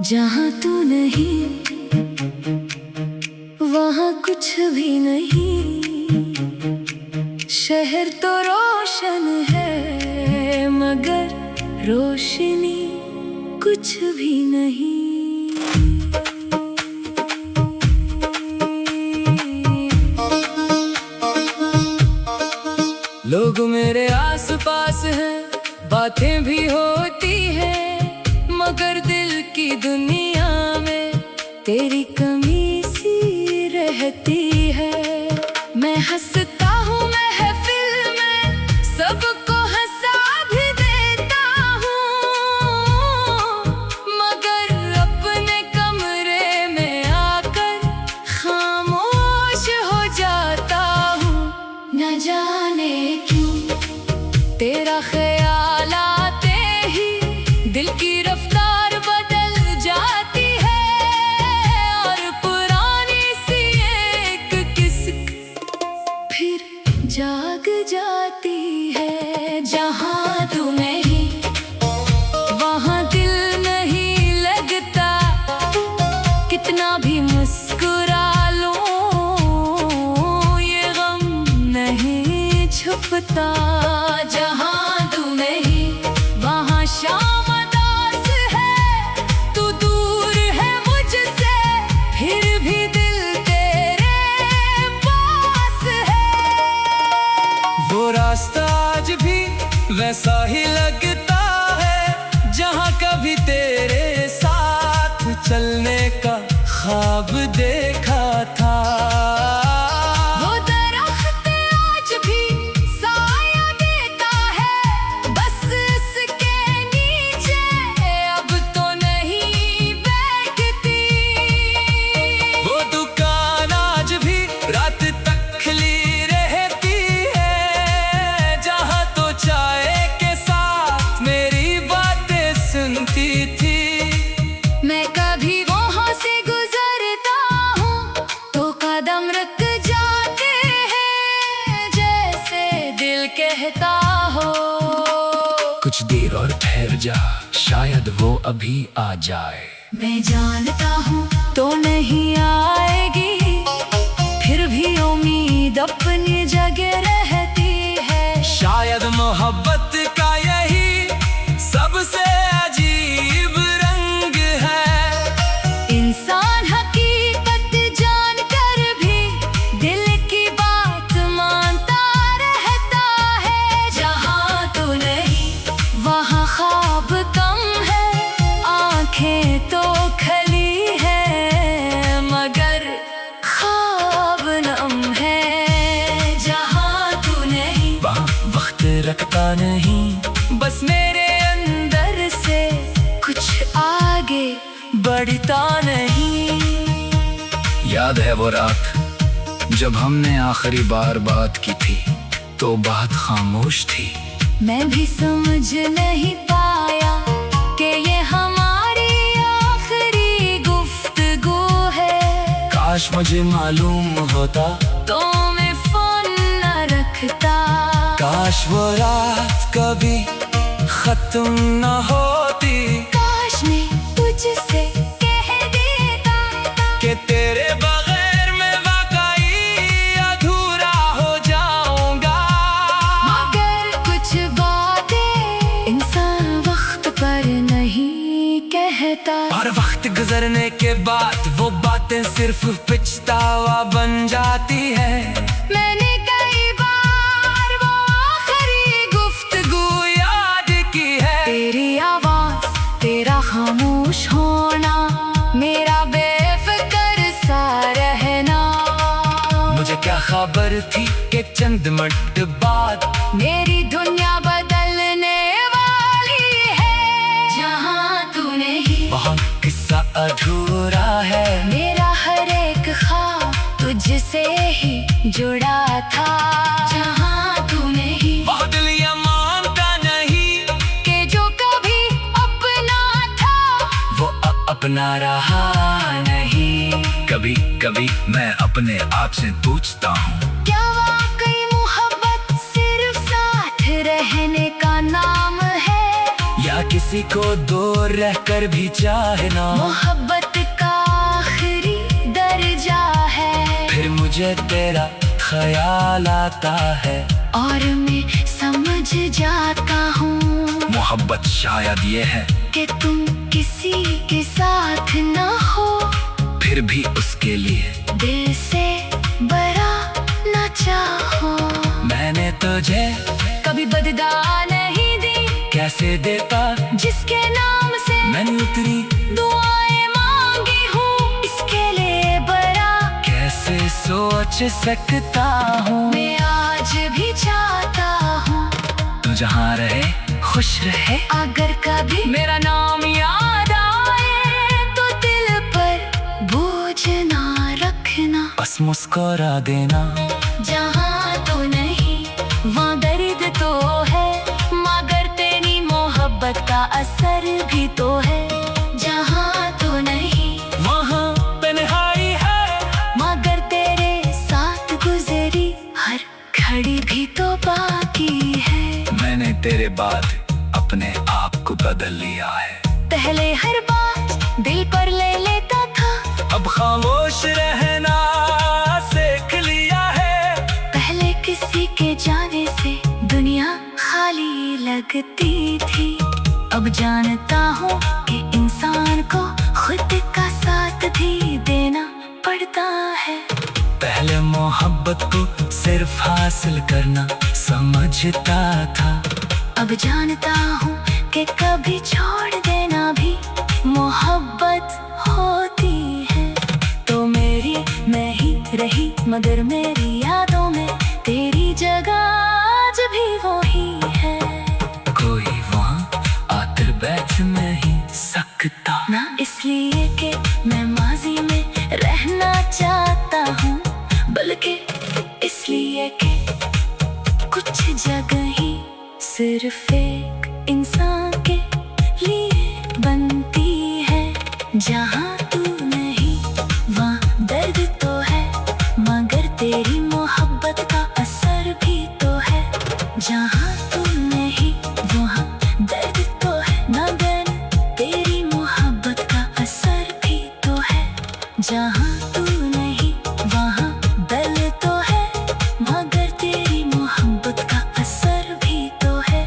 जहाँ तू नहीं वहाँ कुछ भी नहीं। शहर तो रोशन है मगर रोशनी कुछ भी नहीं। लोग मेरे आस पास हैं, बातें भी होती हैं, मगर दिल की दुनिया में तेरी कमी सी रहती है। मैं हंसता हूँ महफिल में, सबको हंसा भी देता हूँ, मगर अपने कमरे में आकर खामोश हो जाता हूँ। न जाने क्यों तेरा ख्याल आते ही दिल की रफ्तार बदल जाती है, और पुरानी सी एक किस्सा फिर जाग जाती है। जहाँ तू नहीं वहाँ दिल नहीं लगता, कितना भी मुस्कुरा लूं ये गम नहीं छुपता। जहाँ तू नहीं वहाँ शाम उदास है, तू दूर है मुझसे फिर भी दिल तेरे पास है। वो रास्ता आज भी वैसा ही लगता है, जहाँ कभी तेरे साथ चलने का ख्वाब देखा था। वो दरख्त आज भी साया देता है, बस इसके नीचे अब तो नहीं बैठती। वो दुकान आज भी रात तक खुली रहती है, जहाँ तो चाय के साथ मेरी बातें सुनती थी। मैं कभी वहाँ से गुजरता हूँ तो कदम रुक जाते हैं, जैसे दिल कहता हो कुछ देर और ठहर जा, शायद वो अभी आ जाए। मैं जानता हूँ तो नहीं आएगी, फिर भी उम्मीद अपनी जगह रहती है। शायद मोहब्बत का यही सबसे अजीब रंग है। इंसान हकीकत जानकर भी दिल की बात मानता रहता है। जहाँ तू नहीं वहाँ ख्वाब कम है, आंखें तो खली है मगर ख्वाब नम है। जहाँ तू नहीं वहाँ वक्त रखता नहीं, बस मेरे अंदर से कुछ आगे बढ़ता नहीं। याद है वो रात जब हमने आखिरी बार बात की थी, तो बात खामोश थी। मैं भी समझ नहीं पाया कि ये हमारी आखिरी गुफ्तगू है। काश मुझे मालूम होता तो मैं फोन न रखता, काश वो रात कभी खत्म न होती, काश मैं तुझसे कह देता कि तेरे बगैर मैं वाकई अधूरा हो जाऊंगा। मगर कुछ बातें इंसान वक्त पर नहीं कहता। और वक्त गुजरने के बाद वो बातें सिर्फ पछतावा बन जाती है। मैंने कई बार वो आखिरी गुफ्तगू याद की है। तेरी आवाज, तेरा खामोश होना, मेरा बेफिक्र सा रहना। मुझे क्या खबर थी कि चंद मिनट बाद मेरी दुनिया बदलने वाली है। जहाँ तू नहीं वहाँ किस्सा अधूरा है। मेरा हर एक ख्वाब तुझसे ही जुड़ा था। जहाँ तू नहीं वहाँ दिल ये मानता नहीं कि जो कभी अपना था वो अपना रहा नहीं। कभी कभी मैं अपने आप से पूछता हूँ, क्या वाकई मोहब्बत सिर्फ साथ रहने का नाम है, या किसी किसी को दूर रहकर भी चाहना मोहब्बत का आखिरी दर्जा है। फिर मुझे तेरा ख्याल आता है और मैं समझ जाता हूँ मोहब्बत शायद ये है कि तुम किसी के साथ न हो, फिर भी उसके लिए दिल से बड़ा न चाहो। मैंने तुझे कभी बददा नहीं दी, कैसे देता जिसके नाम से मैंने उतरी दुआएं मांगी हूँ, इसके लिए बड़ा कैसे सोच सकता हूँ। मैं आज भी चाहता हूँ तू जहाँ रहे खुश रहे। अगर कभी मेरा नाम याद आए तो दिल पर बोझ ना रखना, बस मुस्कुरा देना। जहाँ तो नहीं वहाँ दर्द तो है, मगर तेरी मोहब्बत का असर भी तो है। जहाँ तो नहीं वहाँ तन्हाई है, मगर तेरे साथ गुजरी हर घड़ी भी तो बाकी है। मैंने तेरे बाद अपने आप को बदल लिया है। पहले हर बात दिल पर ले लेता था, अब खामोश रहना सीख लिया है। पहले किसी के जाने से दुनिया खाली लगती थी, अब जानता हूँ कि इंसान को खुद का साथ भी देना पड़ता है। पहले मोहब्बत को सिर्फ हासिल करना समझता था, अब जानता हूँ कि कभी छोड़ देना भी मोहब्बत होती है। तो मेरी नहीं रही, मगर मेरी यादों में तेरी जगह आज भी वही है। कोई वहाँ आकर बैठ नहीं सकता, ना इसलिए कि मैं माजी में रहना चाहता हूँ, बल्कि इसलिए कि कुछ जगह ही सिर्फ एक इंसान के लिए बनती है। जहाँ तू नहीं वहाँ दर्द तो है, मगर तेरी मोहब्बत का असर भी तो है। जहाँ तू नहीं वहाँ दर्द तो है, मगर तेरी मोहब्बत का असर भी तो है। जहाँ तू नहीं वहाँ दिल तो है, मगर तेरी मोहब्बत का असर भी तो है।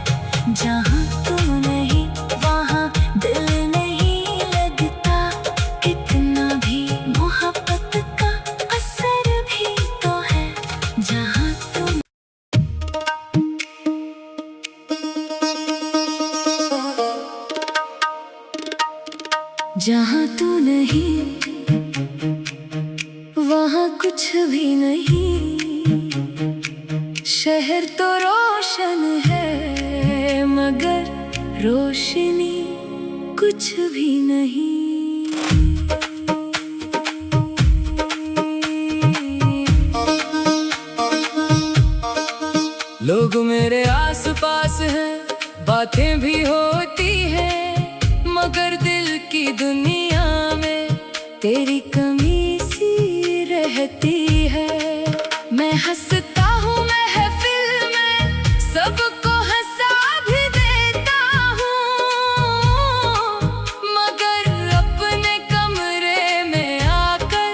जहाँ तू नहीं वहाँ दिल नहीं लगता, कितना भी मोहब्बत का असर भी तो है। जहाँ तू जहाँ तू नहीं वहाँ कुछ भी नहीं। शहर तो रोशन है, मगर रोशनी कुछ भी नहीं। लोग मेरे आस पास हैं, बातें भी होती हैं, मगर दिल की दुनिया में तेरी कमी सी रहती है। मैं हंसता हूँ महफिल में, सबको हंसा भी देता हूँ, मगर अपने कमरे में आकर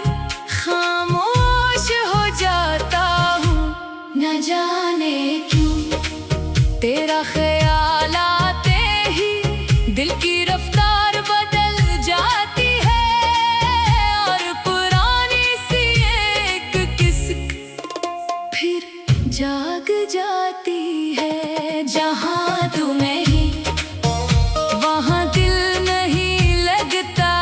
खामोश हो जाता हूँ। न जाने क्यों तेरा ख्याल आते ही दिल की रफ्तार बदल जाती है, और पुरानी सी एक किस्सा फिर जाग जाती है। जहाँ तू नहीं वहाँ दिल नहीं लगता,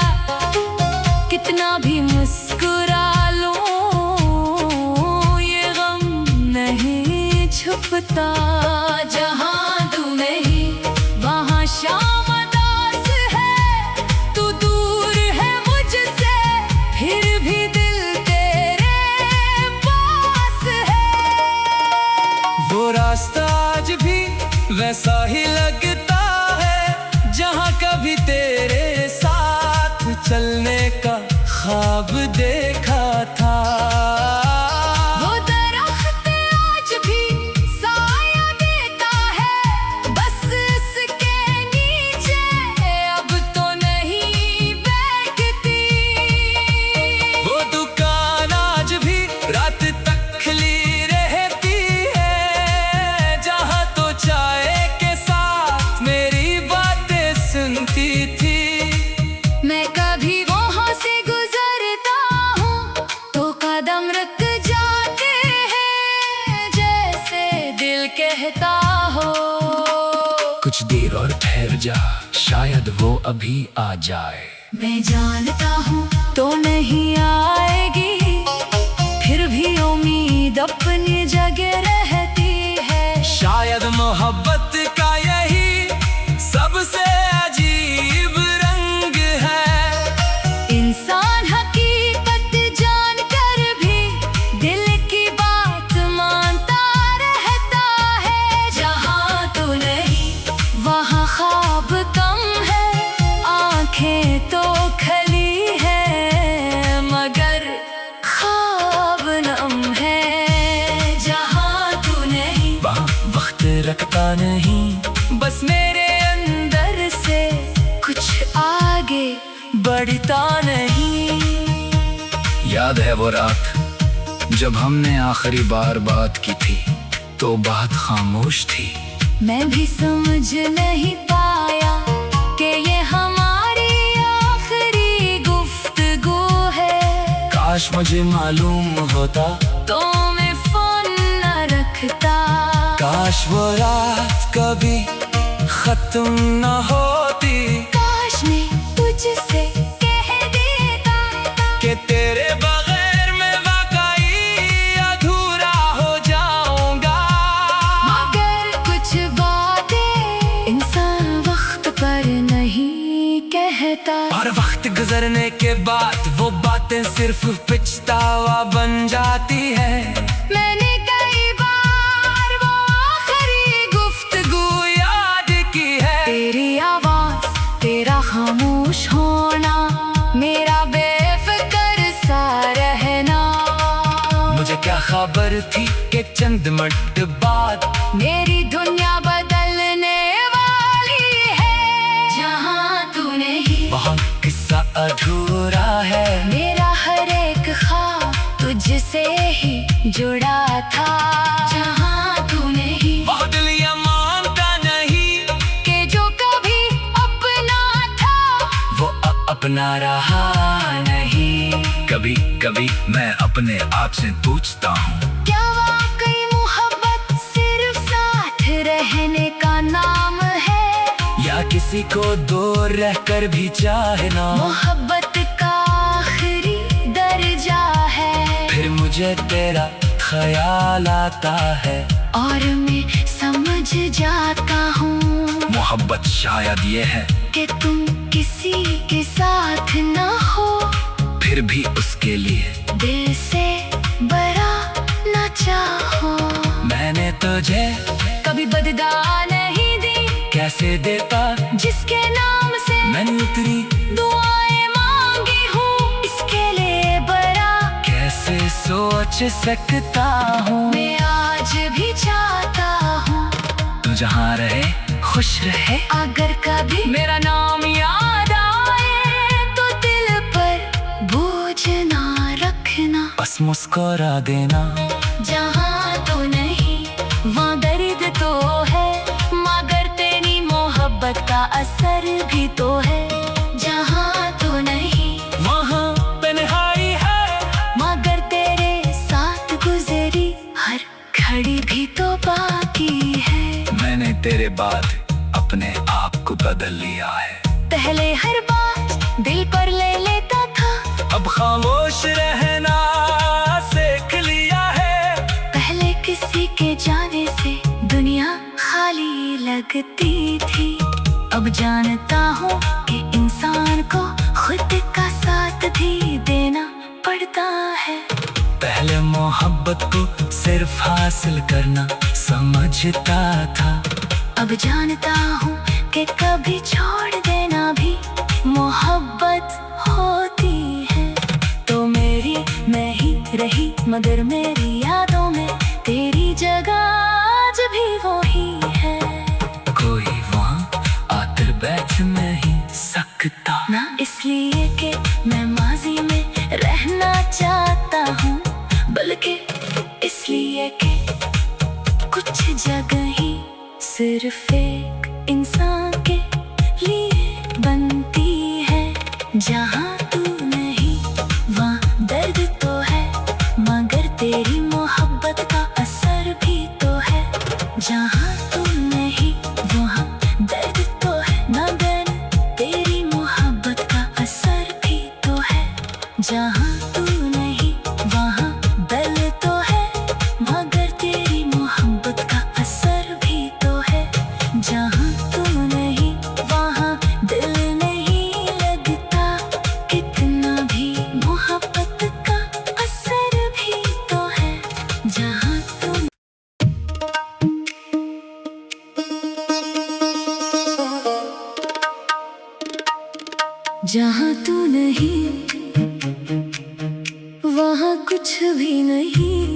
कितना भी मुस्कुरा लूं ये गम नहीं छुपता। जहाँ तू नहीं वहाँ शाम दास है, तू दूर है मुझसे फिर भी दिल तेरे पास है। वो रास्ता आज भी वैसा ही लगता है, जहाँ कभी तेरे साथ चलने का ख्वाब देखा था। वो दरख्त आज भी साया देता है, बस इसके नीचे रहता हो। कुछ देर और ठहर जा, शायद वो अभी आ जाए। मैं जानता हूँ तो नहीं आएगी, फिर भी उम्मीद अपनी जगह रहती है। शायद मोहब्बत का यही सबसे अजीब रंग है। इंसान हकीकत जानकर भी दिल की बात मानता रहता है। जहाँ तू नहीं वहाँ ख्वाब कम है, आंखें तो खली है मगर ख्वाब नम है। जहाँ तू नहीं वहाँ वक्त रखता नहीं, बस मेरे अंदर से कुछ आगे बढ़ता नहीं। याद है वो रात जब हमने आखिरी बार बात की थी, तो बात खामोश थी। मैं भी समझ नहीं पाया कि ये हमारी आखिरी गुफ्तगू है। काश मुझे मालूम होता तो मैं फोन न रखता। काश वो रात कभी खत्म न होती। काश मैं तुझसे कह देता कि तेरे बगैर मैं वाकई अधूरा हो जाऊंगा। मगर कुछ बातें इंसान वक्त पर नहीं कहता। और वक्त गुजरने के बाद वो बातें सिर्फ पछतावा बन जाती है। मैंने कई बार वो आखिरी गुफ्तगू याद की है। तेरी आवाज, तेरा खामोश होना, मेरा बेफिक्र सा रहना। मुझे क्या खबर थी कि चंद मिनट बाद मेरी दुनिया बदलने वाली है। जहाँ तू नहीं वहाँ किस्सा अधूरा है। मेरा हर एक ख्वाब तुझसे ही जुड़ा था। जहाँ तू नहीं वहाँ दिल ये मानता नहीं कि जो कभी अपना था वो अपना रहा नहीं। कभी कभी मैं अपने आप से पूछता हूँ, क्या वाकई मोहब्बत सिर्फ साथ रहने का नाम है, या किसी को दूर रहकर भी चाहना मोहब्बत का आखिरी दर्जा है। फिर मुझे तेरा ख्याल आता है और मैं समझ जाता हूँ मोहब्बत शायद ये है कि तुम किसी के साथ न हो, फिर भी उसके लिए दिल से बड़ा न चाहो। मैंने तुझे कभी बददा नहीं दी, कैसे देता जिसके नाम से मैंने उतरी दुआएं मांगी हूँ, इसके लिए बड़ा कैसे सोच सकता हूँ। मैं आज भी चाहता हूँ तू जहाँ रहे खुश रहे। अगर कभी मेरा नाम याद आए तो दिल पर बोझ ना रखना, बस मुस्कुरा देना। जहाँ तो नहीं वहाँ दर्द तो है, मगर तेरी मोहब्बत का असर भी तो है। जहाँ तो नहीं वहाँ तन्हाई है, मगर तेरे साथ गुजरी हर घड़ी भी तो बाकी है। मैंने तेरे बाद अपने आप को बदल लिया है। पहले हर बात दिल पर ले लेता था, अब खामोश रहना सीख लिया है। पहले किसी के जाने से दुनिया खाली लगती थी, अब जानता हूँ कि इंसान को खुद का साथ भी देना पड़ता है। पहले मोहब्बत को सिर्फ हासिल करना समझता था, अब जानता हूँ कि कभी छोड़ देना भी मोहब्बत होती है। तो मेरी मैं ही रही, मगर मेरी यादों में तेरी जगह आज भी वही है। कोई वहाँ आकर बैठ नहीं सकता, ना इसलिए कि मैं माजी में रहना चाहता हूँ, बल्कि इसलिए कि कुछ जगह ही सिर्फ एक इंसान के लिए बनती है। जहाँ तू नहीं वहाँ दर्द तो है, मगर तेरी मोहब्बत का असर भी तो है। जहाँ तू नहीं वहाँ दर्द तो है ना बैन, तेरी मोहब्बत का असर भी तो है। जहाँ तू नहीं वहाँ दिल तो है, मगर तेरी मोहब्बत का असर भी तो है। जहाँ तू नहीं वहाँ दिल नहीं लगता, कितना भी मोहब्बत का असर भी तो है। जहाँ तू जहाँ तू नहीं वहाँ कुछ भी नहीं,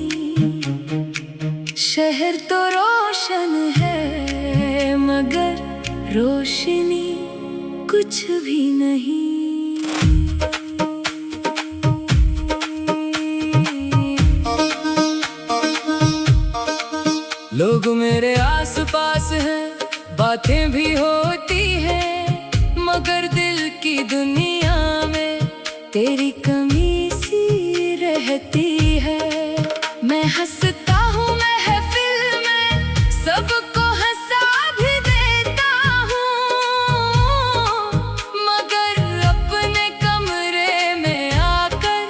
शहर तो रोशन है मगर रोशनी कुछ भी नहीं। लोग मेरे आसपास हैं, बातें भी होती हैं, मगर दिल की दुनिया में तेरी कमी सी रहती है। मैं हंसता हूँ महफिल में, सबको हंसा भी देता हूँ, मगर अपने कमरे में आकर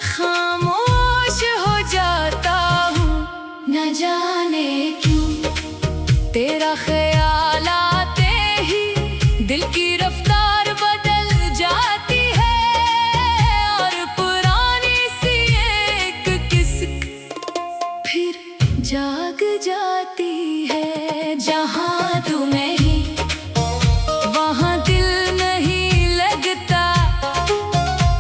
खामोश हो जाता हूँ। न जाने क्यों तेरा ख्याल आते ही दिल की रफ्तार बदल जाती है, और पुरानी सी एक किस्सा फिर जाग जाती है। जहाँ तू नहीं वहाँ दिल नहीं लगता,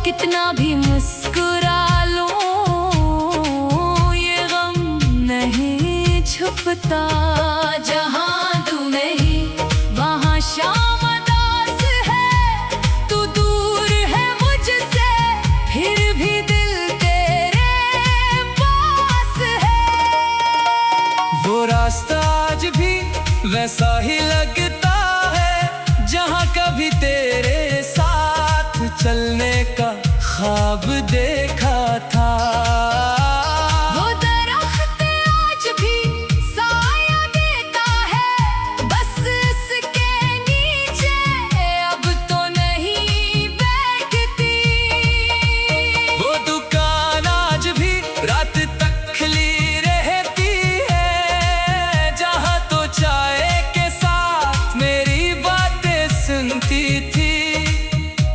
कितना भी मुस्कुरा लूं ये गम नहीं छुपता। जहाँ तू नहीं वहाँ शाम अदास है, तू दूर है मुझसे फिर भी दिल तेरे पास है। वो रास्ता आज भी वैसा ही लगता है, जहाँ कभी तेरे साथ चलने का ख्वाब देखा था। वो दरख्त आज भी साया देता है, बस इसके नीचे अब तो नहीं बैठती। वो दुकान आज भी रात तक खुली रहती है, जहाँ तो चाय के साथ मेरी बातें सुनती थी।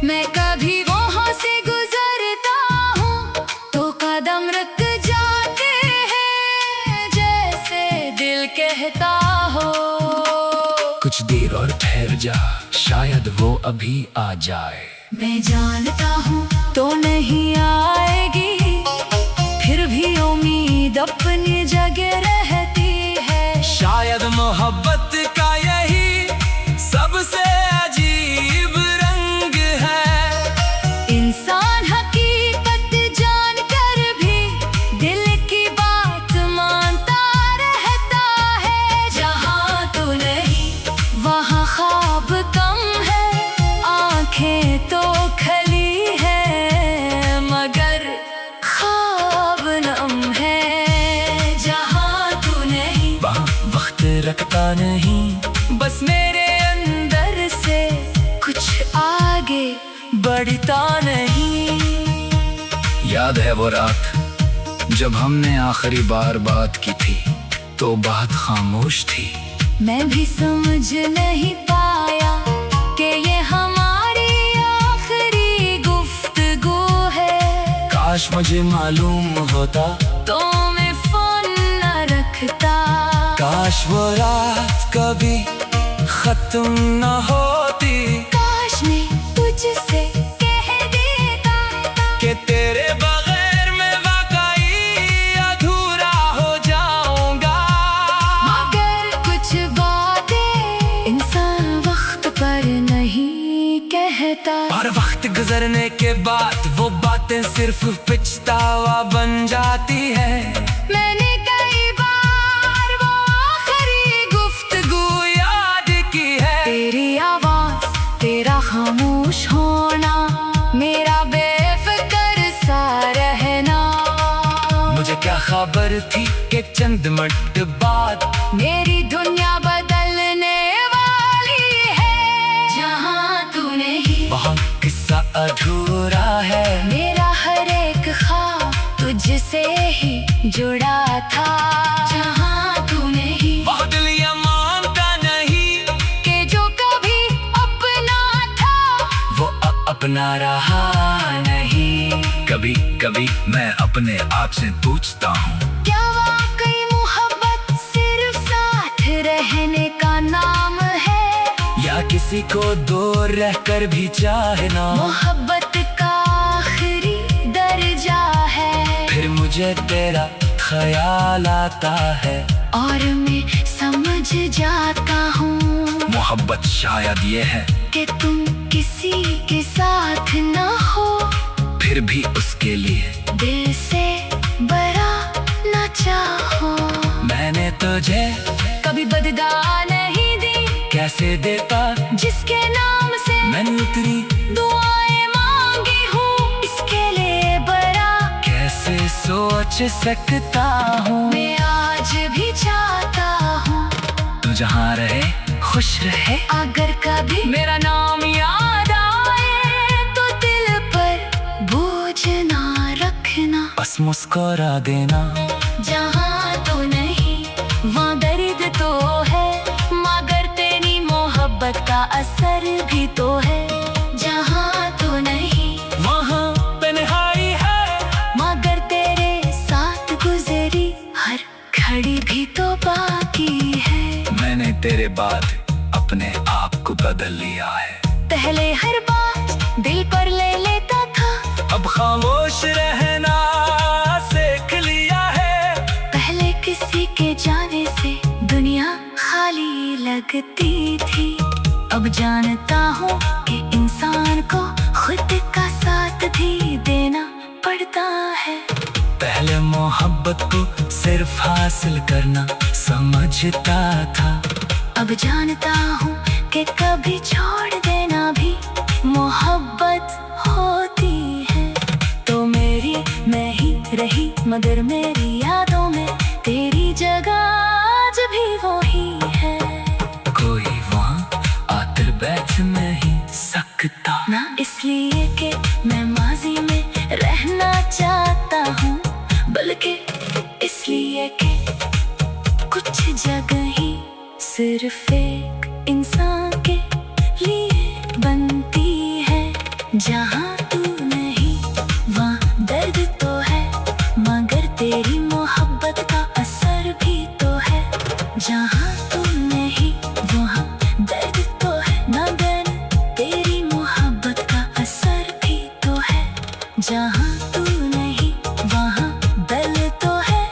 मैं कभी वहाँ से गुजरता हूँ तो कदम रुक जाते हैं, जैसे दिल कहता हो कुछ देर और ठहर जा, शायद वो अभी आ जाए। मैं जानता हूँ तो नहीं आएगी, फिर भी उम्मीद अपनी जगह रहती है। शायद मोहब्बत का यही सबसे अजीब रंग है, इंसान हकीकत जानकर भी दिल की बात मानता रहता है। जहाँ तू नहीं वहाँ ख्वाब कम है, आंखें तो खली है मगर ख्वाब नम है। जहाँ तू नहीं वहाँ वक्त रखता नहीं, बस मेरे अंदर से कुछ आगे बढ़ता नहीं। याद है वो रात जब हमने आखिरी बार बात की थी, तो बात खामोश थी। मैं भी समझ नहीं पाया कि ये हमारी आखिरी गुफ्तगू है। काश मुझे मालूम होता, तो मैं फोन न रखता। काश वो रात कभी खत्म न होती, काश मैं तुझसे कह देता कि तेरे बगैर मैं वाकई अधूरा हो जाऊंगा। मगर कुछ बातें इंसान वक्त पर नहीं कहता। और वक्त गुजरने के बाद वो बातें सिर्फ पछतावा बन जाती है। मैंने कई बार वो आखिरी गुफ्तगू याद की है, तेरी आवाज, तेरा खामोश होना, मेरा बेफिक्र सा रहना। मुझे क्या खबर थी कि चंद मिनट बाद मेरी जुड़ा था, जहाँ तू नहीं। वो दिल ये मानता नहीं कि जो कभी अपना था वो अपना रहा नहीं। कभी कभी मैं अपने आप से पूछता हूँ, क्या वाकई मोहब्बत सिर्फ साथ रहने का नाम है, या किसी को दूर रहकर भी चाहना मोहब्बत का आखिरी दर्जा है। फिर मुझे तेरा ख्याल आता है और मैं समझ जाता हूँ मोहब्बत शायद ये है कि तुम किसी के साथ न हो, फिर भी उसके लिए दिल से बड़ा न चाहो। मैंने तुझे कभी बददा नहीं दी, कैसे देता जिसके नाम से मैंने उतरी दुआएं मांगी हूँ, इसके लिए बड़ा कैसे सोच सकता हूँ। मैं आज भी चाहता हूँ तू जहाँ रहे खुश रहे। अगर कभी मेरा नाम याद आए तो दिल पर बोझ ना रखना, बस मुस्कुरा देना। जहाँ तो नहीं वहाँ दर्द तो है, मगर तेरी मोहब्बत का असर भी तो है। जहाँ तो नहीं वहाँ तन्हाई है, मगर तेरे साथ गुजरी हर घड़ी भी तो बाकी है। मैंने तेरे बाद अपने आप को बदल लिया है। पहले हर बात दिल पर ले लेता था, अब खामोश रहना सीख लिया है। पहले किसी के जाने से दुनिया खाली लगती थी, अब जानता हूँ कि इंसान को खुद का साथ भी देना पड़ता है। पहले मोहब्बत को सिर्फ हासिल करना समझता था, अब जानता हूँ कि कभी छोड़ देना भी मोहब्बत होती है। तो मेरी मैं ही रही, मगर मेरी यादों में तेरी जगह आज भी वही है। कोई वहाँ आकर बैठ नहीं सकता, ना इसलिए कि मैं माजी में रहना चाहता हूँ, बल्कि इसलिए कि कुछ जगह ही सिर्फ एक इंसान के लिए बनती है। जहाँ तू नहीं वहाँ दर्द तो है, मगर तेरी मोहब्बत का असर भी तो है। जहाँ तू नहीं वहाँ दर्द तो है, मगर तेरी मोहब्बत का असर भी तो है। जहाँ तू नहीं वहाँ दिल तो है,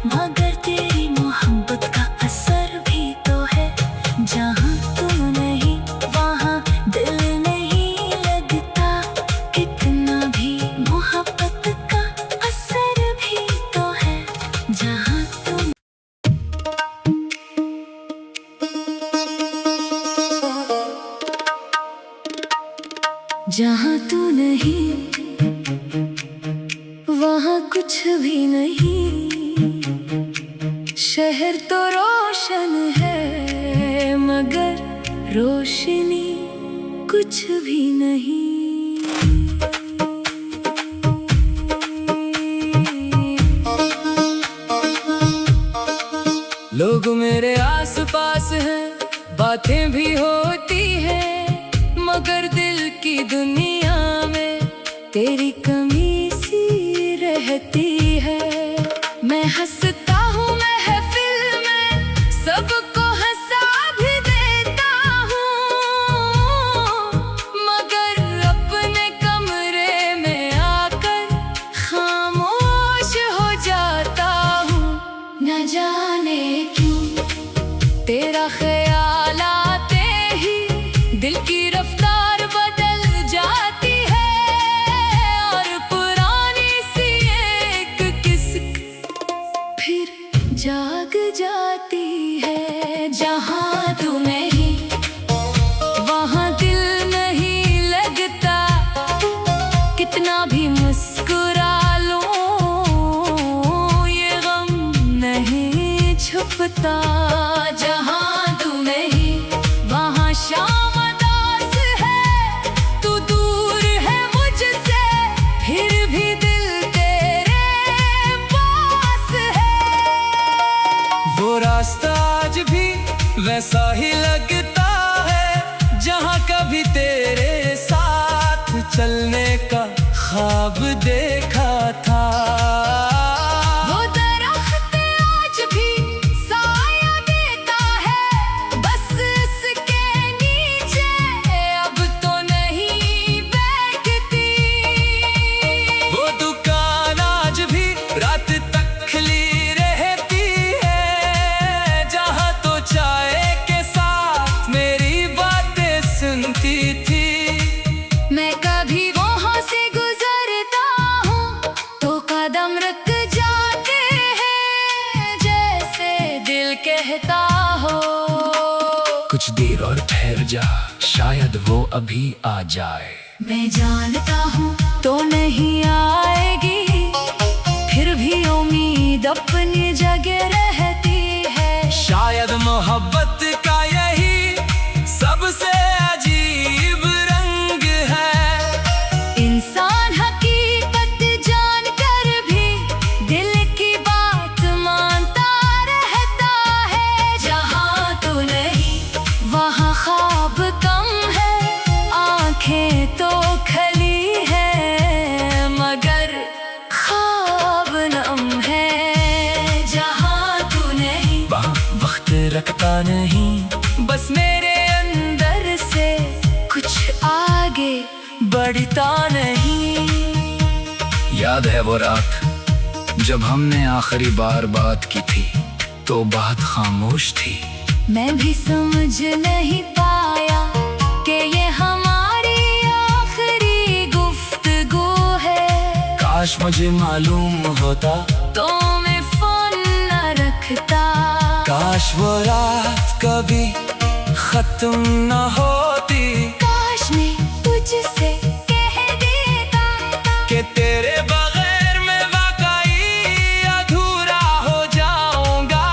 मगर तेरी मोहब्बत का असर भी तो है। जहाँ तू नहीं वहाँ दिल नहीं लगता, कितना भी मोहब्बत का असर भी तो है। जहाँ तू जहाँ तू नहीं वहाँ कुछ भी नहीं, शहर तो रोशन है मगर रोशनी कुछ भी नहीं। लोग मेरे आस पास हैं, बातें भी होती हैं, मगर दिल की दुनिया में तेरी कमी सी रहती है। मैं हंसता हूँ महफिल में, सबको हंसा भी देता हूँ, मगर अपने कमरे में आकर खामोश हो जाता हूँ। न जाने क्यों तेरा ख्याल आते ही दिल की रफ्तार बदल जाती है, और पुरानी सी एक किस्सा फिर जाग जाती है। जहाँ तू नहीं वहाँ दिल नहीं लगता, कितना भी मुस्कुरा लूं ये गम नहीं छुपता। जहाँ तू नहीं वहाँ शाम अदा वैसा ही लगता है जहाँ कभी तेरे साथ चलने का ख्वाब देखा था। वो दरख्त आज भी साया देता है, बस इसके नीचे अब तो नहीं बैठती। वो दुकान आज भी रात तक खुली रहती है, जहाँ तो चाय के साथ मेरी बातें सुनती थी। मैं कभी वहाँ से गुजरता हूँ तो कदम रुक जाते हैं, जैसे दिल कहता हो कुछ देर और ठहर जा, शायद वो अभी आ जाए। मैं जानता हूँ तो नहीं आएगी, फिर भी उम्मीद अपनी जगह रहती है। शायद मोहब्बत का यही सबसे अजीब रंग है। इंसान हकीकत जानकर भी दिल की बात मानता रहता है। जहाँ तू नहीं वहाँ ख्वाब कम है, आंखें तो खली है मगर ख्वाब नम है। जहाँ तू नहीं वहाँ वक्त रखता नहीं, बस मेरे अंदर से कुछ आगे बढ़ता नहीं। याद है वो रात जब हमने आखिरी बार बात की थी, तो बात खामोश थी। मैं भी समझ नहीं पाया कि ये हमारी आखिरी गुफ्तगू है। काश मुझे मालूम होता तो मैं फोन न रखता। काश वो रात कभी खत्म न होती, काश मैं तुझसे कह देता कि तेरे बगैर मैं वाकई अधूरा हो जाऊंगा।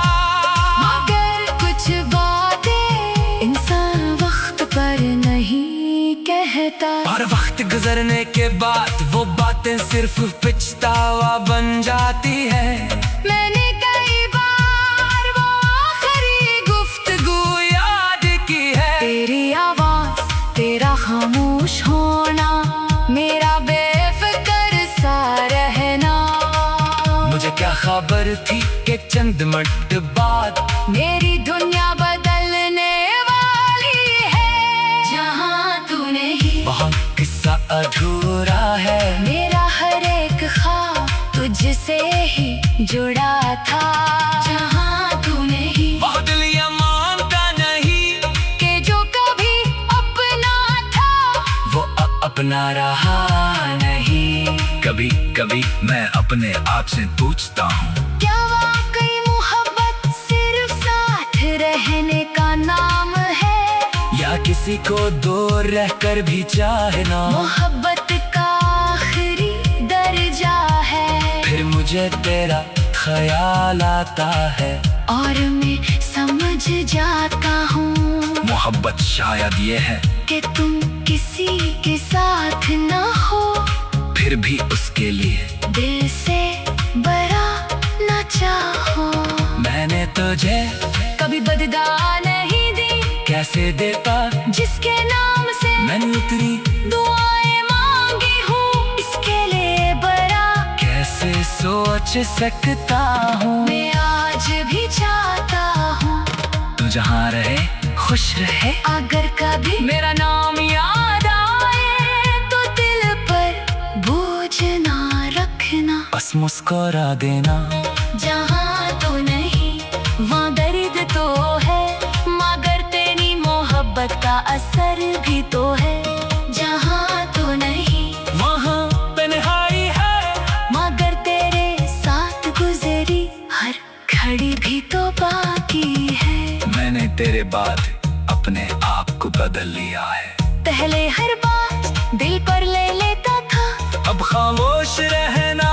मगर कुछ बातें इंसान वक्त पर नहीं कहता। और वक्त गुजरने के बाद वो बातें सिर्फ पछतावा बन जाती है। मैंने कई बार वो आखिरी गुफ्तगू याद की है। तेरी आवाज, तेरा खामोश होना, मेरा बेफिक्र सा रहना। मुझे क्या खबर थी कि चंद मिनट बाद मेरी दुनिया बदलने वाली है। जहाँ तू नहीं वहाँ किस्सा अधूरा है। मेरा हर एक ख्वाब तुझसे ही जुड़ा था। जहाँ तू नहीं वो दिल ये मानता नहीं कि जो कभी अपना था वो अपना रहा नहीं। कभी कभी मैं अपने आप से पूछता हूँ, क्या वाकई मोहब्बत सिर्फ साथ रहने का नाम है, या किसी को दूर रहकर भी चाहना मोहब्बत का आखिरी दर्जा है। फिर मुझे तेरा ख्याल आता है और मैं समझ जाता हूँ मोहब्बत शायद ये है कि तुम किसी के साथ न हो, फिर भी उसके लिए दिल से बड़ा न चाहो। मैंने तुझे कभी बददा नहीं दी, कैसे देता जिसके नाम से मैंने उतरी दुआएं मांगी हूँ, इसके लिए बड़ा कैसे सोच सकता हूँ। मैं आज भी चाहता हूँ तू जहाँ रहे खुश रहे। अगर कभी मेरा नाम याद आए तो दिल पर बोझ ना रखना, बस मुस्कुरा देना। जहाँ तो नहीं वहाँ दर्द तो है, मगर तेरी मोहब्बत का असर भी तो है। जहाँ तो नहीं वहाँ तन्हाई है, मगर तेरे साथ गुजरी हर घड़ी भी तो बाकी है। मैंने तेरे बाद अपने आप को बदल लिया है। पहले हर बात दिल पर ले लेता था, अब खामोश रहना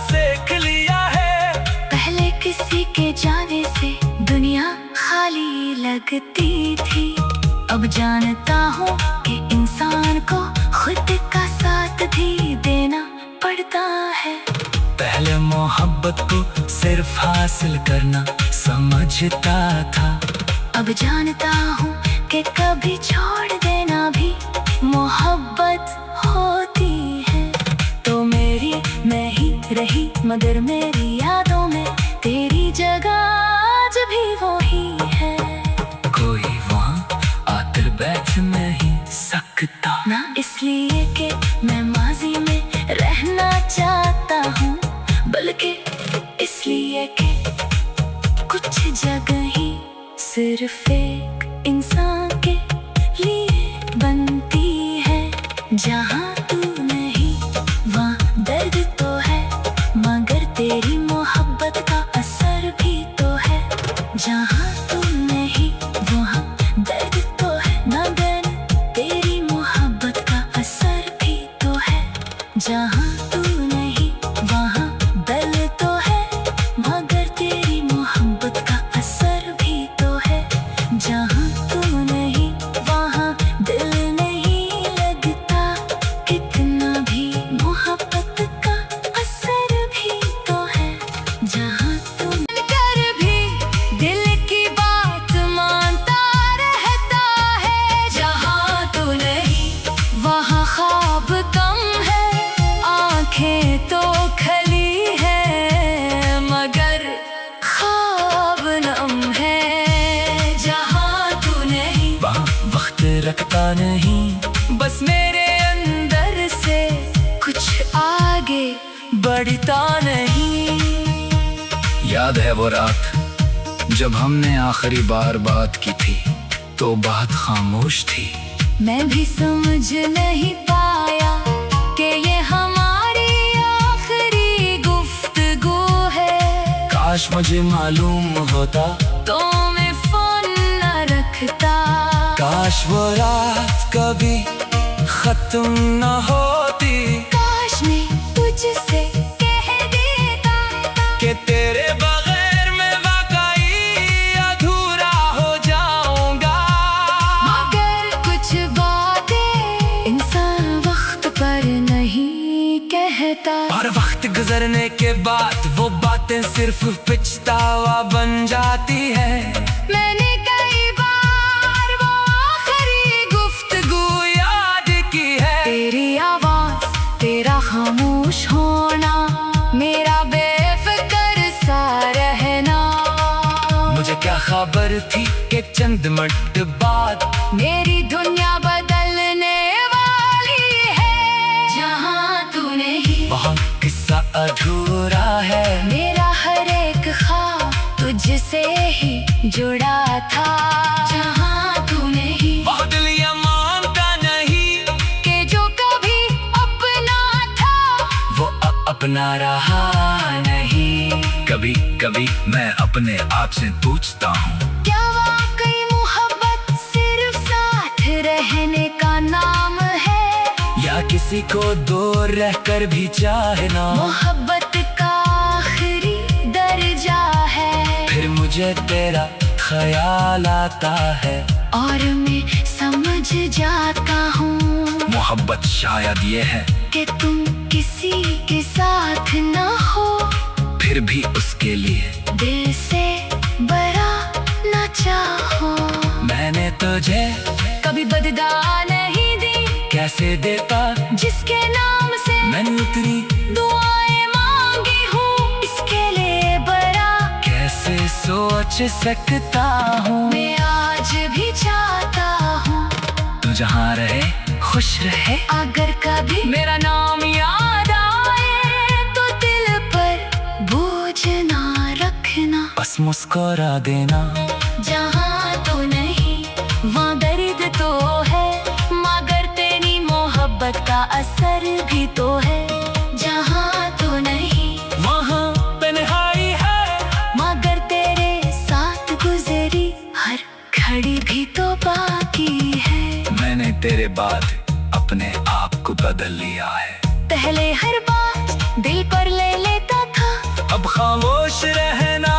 सीख लिया है। पहले किसी के जाने से दुनिया खाली लगती थी, अब जानता हूँ कि इंसान को खुद का साथ भी देना पड़ता है। पहले मोहब्बत को सिर्फ हासिल करना समझता था, अब अब जानता हूँ कि कभी छोड़ देना भी मोहब्बत होती है। तो मेरी नहीं रही मगर मेरी यादों में तेरी जगह आज भी वही है। कोई वहाँ आकर बैठ नहीं सकता, ना इसलिए कि मैं माजी में रहना चाहता हूँ, बल्कि इसलिए कि कुछ जगह ही सिर्फ एक इंसान के लिए बनती है। जहाँ तू नहीं वहाँ दर्द तो है, मगर तेरी मोहब्बत का असर भी तो है। जहाँ तू नहीं वहाँ दर्द तो है, मगर तेरी मोहब्बत का असर भी तो है। जहाँ तू नहीं वहाँ दिल तो है, मगर तेरी मोहब्बत का असर भी तो है। जहाँ तू नहीं वहाँ दिल नहीं लगता, कितना भी मोहब्बत का असर भी तो है। जहाँ तू कर भी दिल की बात मानता रहता है। जहाँ तू नहीं वहाँ ख्वाब कम है, आंखें तो खली है मगर ख्वाब नम है। जहाँ तू नहीं वहाँ वक्त रखता नहीं, बस मेरे अंदर से कुछ आगे बढ़ता नहीं। याद है वो रात जब हमने आखिरी बार बात की थी, तो बात खामोश थी। मैं भी समझ नहीं पाया कि ये हमारी आखिरी गुफ्तगू है। काश मुझे मालूम होता, तो मैं फोन न रखता। काश वो रात कभी खत्म न होती, काश मैं तुझसे कह देता कि तेरे बगैर मैं वाकई अधूरा हो जाऊंगा। मगर कुछ बातें इंसान वक्त पर नहीं कहता। और वक्त गुजरने के बाद वो बातें सिर्फ पछतावा बन जाती है। मैंने कई बार वो आखिरी गुफ्तगू याद की है, तेरी आवाज, तेरा खामोश होना, मेरा बेफिक्र सा रहना। मुझे क्या खबर थी कि चंद मिनट बाद मेरी दुनिया बदलने वाली है। जहाँ तू नहीं वहाँ किस्सा अधूरा है। मेरा हर एक ख्वाब तुझसे ही जुड़ा था। जहाँ तू नहीं वहाँ दिल ये मानता नहीं कि जो कभी अपना था वो अपना रहा नहीं। कभी कभी मैं अपने आप से पूछता हूँ, क्या वाकई मोहब्बत सिर्फ साथ रहने का नाम है, या किसी को दूर रहकर भी चाहना मोहब्बत का आखिरी दर्जा है। फिर मुझे तेरा ख्याल आता है और मैं समझ जाता हूँ मोहब्बत शायद ये है कि तुम किसी के साथ न हो, फिर भी उसके लिए दिल से बड़ा न चाहो। मैंने तुझे कभी बददा नहीं दी, कैसे देता जिसके नाम से मैंने उतनी दुआएं मांगी हूँ, इसके लिए बड़ा कैसे सोच सकता हूँ। मैं आज भी चाहता हूँ तू जहाँ रहे खुश रहे, अगर कभी मेरा नाम याद आए तो दिल पर बोझ ना रखना। बस मुस्कुरा देना। जहाँ तो नहीं वहाँ दर्द तो है, मगर तेरी मोहब्बत का असर भी तो है। जहाँ तो नहीं वहाँ तन्हाई है, मगर तेरे साथ गुजरी हर घड़ी भी तो बाकी है। मैंने तेरे बाद अपने आप को बदल लिया है। पहले हर बात दिल पर ले लेता था, अब खामोश रहना